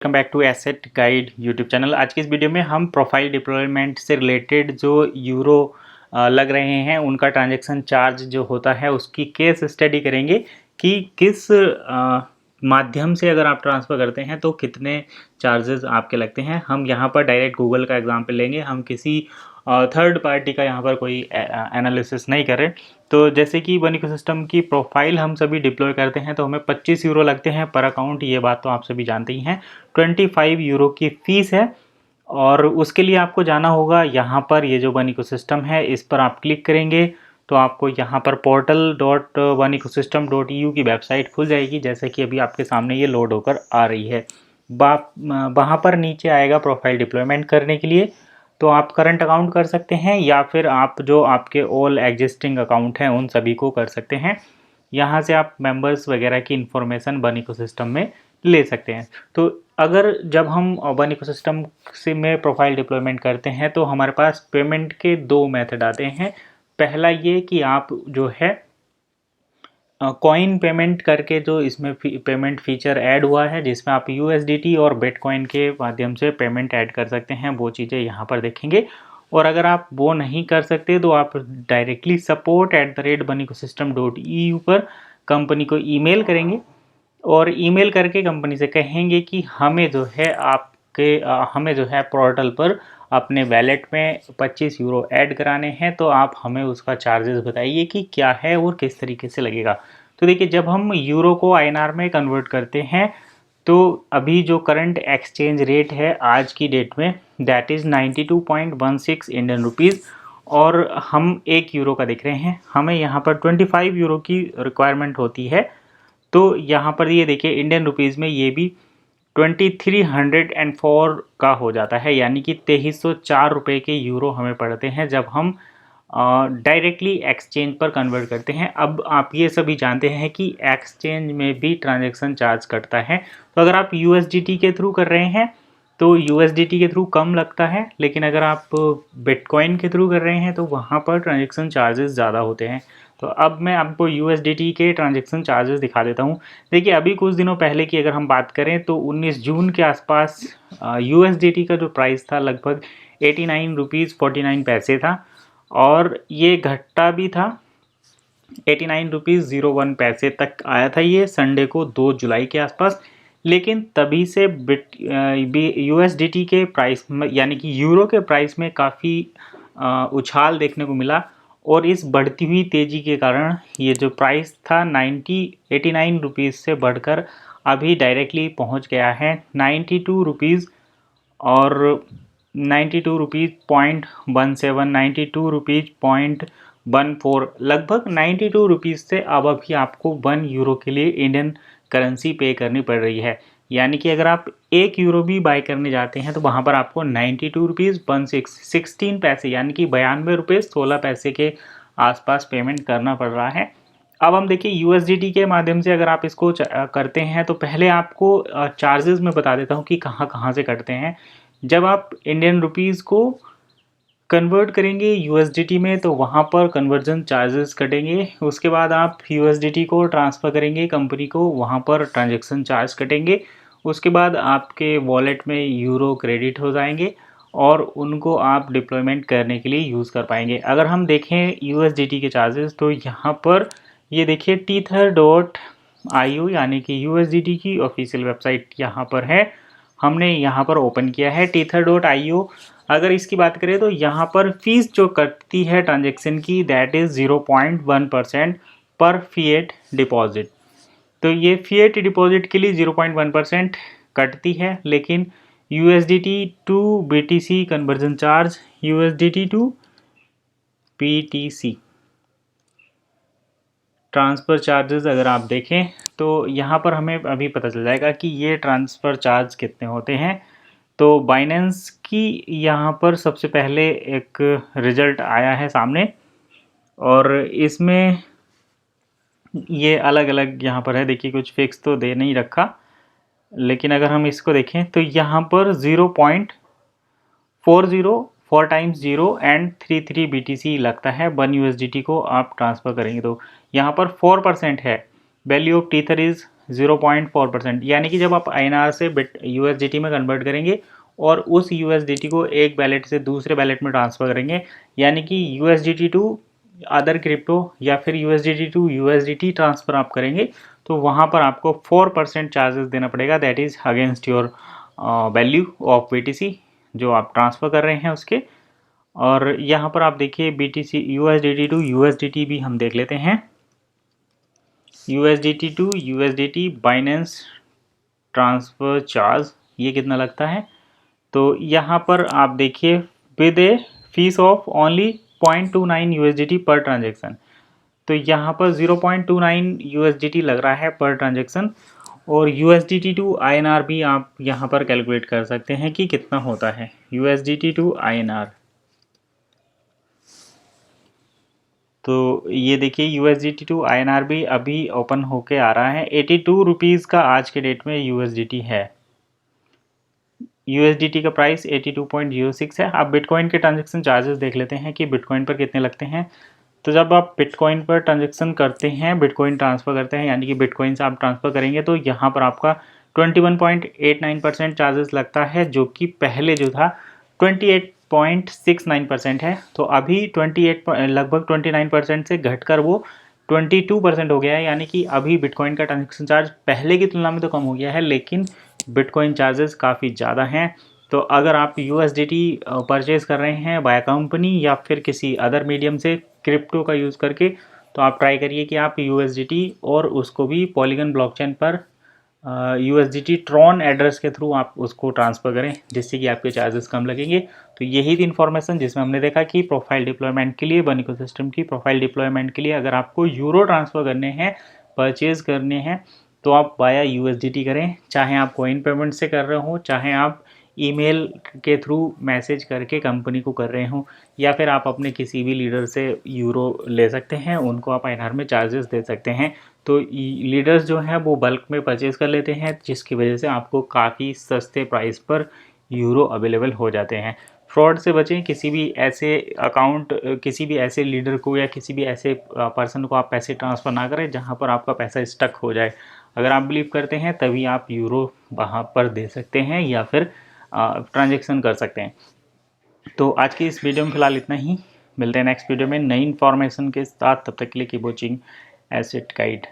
Welcome back to asset guide YouTube channel. आज की इस वीडियो में हम प्रोफाइल डिप्लॉयमेंट से रिलेटेड जो यूरो लग रहे हैं उनका ट्रांजैक्शन चार्ज जो होता है उसकी केस स्टडी करेंगे कि किस माध्यम से अगर आप ट्रांसफ़र करते हैं तो कितने चार्जेस आपके लगते हैं। हम यहाँ पर डायरेक्ट गूगल का एग्जांपल लेंगे, हम किसी थर्ड पार्टी का यहाँ पर कोई एनालिसिस नहीं कर रहे। तो जैसे कि वन इकोसिस्टम की प्रोफाइल हम सभी डिप्लॉय करते हैं तो हमें 25 यूरो लगते हैं पर अकाउंट, ये बात तो आप सभी जानते ही हैं। 25 यूरो की फ़ीस है और उसके लिए आपको जाना होगा यहाँ पर, ये जो वन इकोसिस्टम है इस पर आप क्लिक करेंगे तो आपको यहाँ पर portal.oneecosystem.eu की वेबसाइट खुल जाएगी, जैसे कि अभी आपके सामने ये लोड होकर आ रही है। वहाँ पर नीचे आएगा प्रोफाइल डिप्लॉयमेंट करने के लिए, तो आप करंट अकाउंट कर सकते हैं या फिर आप जो आपके ऑल एग्जिस्टिंग अकाउंट हैं उन सभी को कर सकते हैं। यहाँ से आप मेंबर्स वगैरह की इन्फॉर्मेशन वन इकोसिस्टम में ले सकते हैं। तो अगर जब हम वन इकोसिस्टम से में प्रोफाइल डिप्लॉयमेंट करते हैं तो हमारे पास पेमेंट के दो मेथड आते हैं। पहला ये कि आप जो है कॉइन पेमेंट करके, जो इसमें पेमेंट फीचर ऐड हुआ है जिसमें आप USDT और बिटकॉइन के माध्यम से पेमेंट ऐड कर सकते हैं, वो चीज़ें यहाँ पर देखेंगे। और अगर आप वो नहीं कर सकते तो आप डायरेक्टली support@oneecosystem.eu पर कंपनी को ईमेल करेंगे और ईमेल करके कंपनी से कहेंगे कि हमें जो है पोर्टल पर अपने वैलेट में 25 यूरो ऐड कराने हैं, तो आप हमें उसका चार्जेस बताइए कि क्या है और किस तरीके से लगेगा। तो देखिए, जब हम यूरो को INR में कन्वर्ट करते हैं तो अभी जो करंट एक्सचेंज रेट है आज की डेट में दैट इज़ 92.16 इंडियन रुपीज़, और हम 1 यूरो का देख रहे हैं। हमें यहाँ पर 25 यूरो की रिक्वायरमेंट होती है, तो यहाँ पर ये देखिए इंडियन रुपीज़ में ये भी 2304 का हो जाता है, यानी कि 2304 रुपये के यूरो हमें पड़ते हैं जब हम डायरेक्टली एक्सचेंज पर कन्वर्ट करते हैं। अब आप ये सभी जानते हैं कि एक्सचेंज में भी ट्रांजैक्शन चार्ज कटता है। तो अगर आप USDT के थ्रू कर रहे हैं तो USDT के थ्रू कम लगता है, लेकिन अगर आप बिटकॉइन के थ्रू कर रहे हैं तो वहाँ पर ट्रांजैक्शन चार्जेस ज़्यादा होते हैं। तो अब मैं आपको USDT के ट्रांजैक्शन चार्जेस दिखा देता हूँ। देखिए, अभी कुछ दिनों पहले की अगर हम बात करें तो 19 जून के आसपास USDT का जो प्राइस था लगभग 89 रुपीज़ 49 पैसे था, और ये घटता भी था 89 रुपीज़ 01 पैसे तक आया था ये संडे को 2 जुलाई के आसपास। लेकिन तभी से USDT के प्राइस में, यानी कि यूरो के प्राइस में काफ़ी उछाल देखने को मिला, और इस बढ़ती हुई तेज़ी के कारण ये जो प्राइस था 89 रुपीज़ से बढ़कर अभी डायरेक्टली पहुंच गया है 92 रुपीज़ और 92 रुपीज़ .17, 92 रुपीज़ .14, लगभग 92 रुपीज़ से अब अभी आपको 1 यूरो के लिए इंडियन करेंसी पे करनी पड़ रही है। यानी कि अगर आप 1 यूरो भी बाय करने जाते हैं तो वहाँ पर आपको 92 रुपीज़ 16 पैसे, यानी कि 92 रुपये 16 पैसे के आसपास पेमेंट करना पड़ रहा है। अब हम देखिए USDT के माध्यम से अगर आप इसको करते हैं तो पहले आपको चार्जेस मैं बता देता हूँ कि कहाँ कहाँ से कटते हैं। जब आप इंडियन रुपीज़ को कन्वर्ट करेंगे USDT में तो वहाँ पर कन्वर्जन चार्जेस कटेंगे। उसके बाद आप USDT को ट्रांसफ़र करेंगे कंपनी को, वहाँ पर ट्रांजैक्शन चार्ज कटेंगे। उसके बाद आपके वॉलेट में यूरो क्रेडिट हो जाएंगे और उनको आप डिप्लॉयमेंट करने के लिए यूज़ कर पाएंगे। अगर हम देखें USDT के चार्जेस तो यहाँ पर ये देखिए tether.io, यानी कि USDT की ऑफिशियल वेबसाइट यहाँ पर है। हमने यहाँ पर ओपन किया है tether.io। अगर इसकी बात करें तो यहाँ पर फीस जो कटती है ट्रांजैक्शन की दैट इज़ 0.1% पर फिएट डिपॉजिट। तो ये फिएट डिपॉजिट के लिए 0.1% कटती है, लेकिन USDT to BTC conversion charge, USDT to BTC transfer charges अगर आप देखें तो यहाँ पर हमें अभी पता चल जाएगा कि ये ट्रांसफ़र चार्ज कितने होते हैं। तो बाइनेंस की यहाँ पर सबसे पहले एक रिज़ल्ट आया है सामने, और इसमें ये अलग अलग यहाँ पर है। देखिए, कुछ फिक्स तो दे नहीं रखा, लेकिन अगर हम इसको देखें तो यहाँ पर 0.40 4 टाइम्स 0 एंड 33 BTC लगता है 1 USDT को आप ट्रांसफ़र करेंगे। तो यहाँ पर 4% है। वैल्यू ऑफ टीथर इज़ 0.4%, यानी कि जब आप INR से USDT में कन्वर्ट करेंगे और उस USDT को एक वैलेट से दूसरे वैलेट में ट्रांसफ़र करेंगे, यानी कि USDT टू अदर क्रिप्टो या फिर USDT टू USDT ट्रांसफ़र आप करेंगे, तो वहाँ पर आपको 4% चार्जेस देना पड़ेगा, that is against your value of BTC जो आप ट्रांसफ़र कर रहे हैं उसके। और यहाँ पर आप देखिए BTC USDT टू USDT भी हम देख लेते हैं। USDT to USDT Binance transfer charge ये कितना लगता है, तो यहाँ पर आप देखिए with a fee of only 0.29 USDT per transaction, तो यहाँ पर 0.29 USDT लग रहा है पर ट्रांजेक्शन। और USDT टू INR भी आप यहाँ पर कैलकुलेट कर सकते हैं कि कितना होता है USDT टू INR। तो ये देखिए USDT टू INR भी अभी ओपन होके आ रहा है, 82 रुपीज़ का आज के डेट में USDT है। USDT का प्राइस 82.06 है। आप बिटकॉइन के ट्रांजेक्शन चार्जेस देख लेते हैं कि बिटकॉइन पर कितने लगते हैं। तो जब आप बिटकॉइन पर ट्रांजेक्शन करते हैं, बिटकॉइन ट्रांसफ़र करते हैं, यानी कि बिटकॉइन से आप ट्रांसफ़र करेंगे, तो यहाँ पर आपका 21.89% चार्जेस लगता है, जो कि पहले जो था 28.69% है। तो अभी लगभग 29% से घटकर वो 22% हो गया है, यानी कि अभी बिटकॉइन का ट्रांजेक्शन चार्ज पहले की तुलना में तो कम हो गया है, लेकिन बिटकॉइन चार्जेस काफ़ी ज़्यादा हैं। तो अगर आप USDT परचेज़ कर रहे हैं बाय कंपनी या फिर किसी अदर मीडियम से क्रिप्टो का यूज़ करके, तो आप ट्राई करिए कि आप USDT और उसको भी पॉलीगन ब्लॉकचेन पर USDT ट्रॉन एड्रेस के थ्रू आप उसको ट्रांसफ़र करें, जिससे कि आपके चार्जेस कम लगेंगे। तो यही थी इन्फॉर्मेशन जिसमें हमने देखा कि प्रोफाइल डिप्लॉयमेंट के लिए, वन इकोसिस्टम की प्रोफाइल डिप्लॉयमेंट के लिए अगर आपको यूरो ट्रांसफ़र करने हैं, परचेज़ करने हैं, तो आप वाया USDT करें, चाहे आप कॉइन पेमेंट से कर रहे हो, चाहे आप ईमेल के थ्रू मैसेज करके कंपनी को कर रहे हो, या फिर आप अपने किसी भी लीडर से यूरो ले सकते हैं, उनको आप INR में चार्जेस दे सकते हैं। तो लीडर्स जो हैं वो बल्क में परचेज़ कर लेते हैं, जिसकी वजह से आपको काफ़ी सस्ते प्राइस पर यूरो अवेलेबल हो जाते हैं। फ्रॉड से बचें, किसी भी ऐसे अकाउंट, किसी भी ऐसे लीडर को या किसी भी ऐसे पर्सन को आप पैसे ट्रांसफ़र ना करें जहां पर आपका पैसा स्टक हो जाए। अगर आप बिलीव करते हैं तभी आप यूरो वहां पर दे सकते हैं या फिर ट्रांजेक्शन कर सकते हैं। तो आज की इस वीडियो में फ़िलहाल इतना ही, मिलते हैं नेक्स्ट वीडियो में नई इन्फॉर्मेशन के साथ। तब तक के लिए कीप वॉचिंग एसेट गाइड।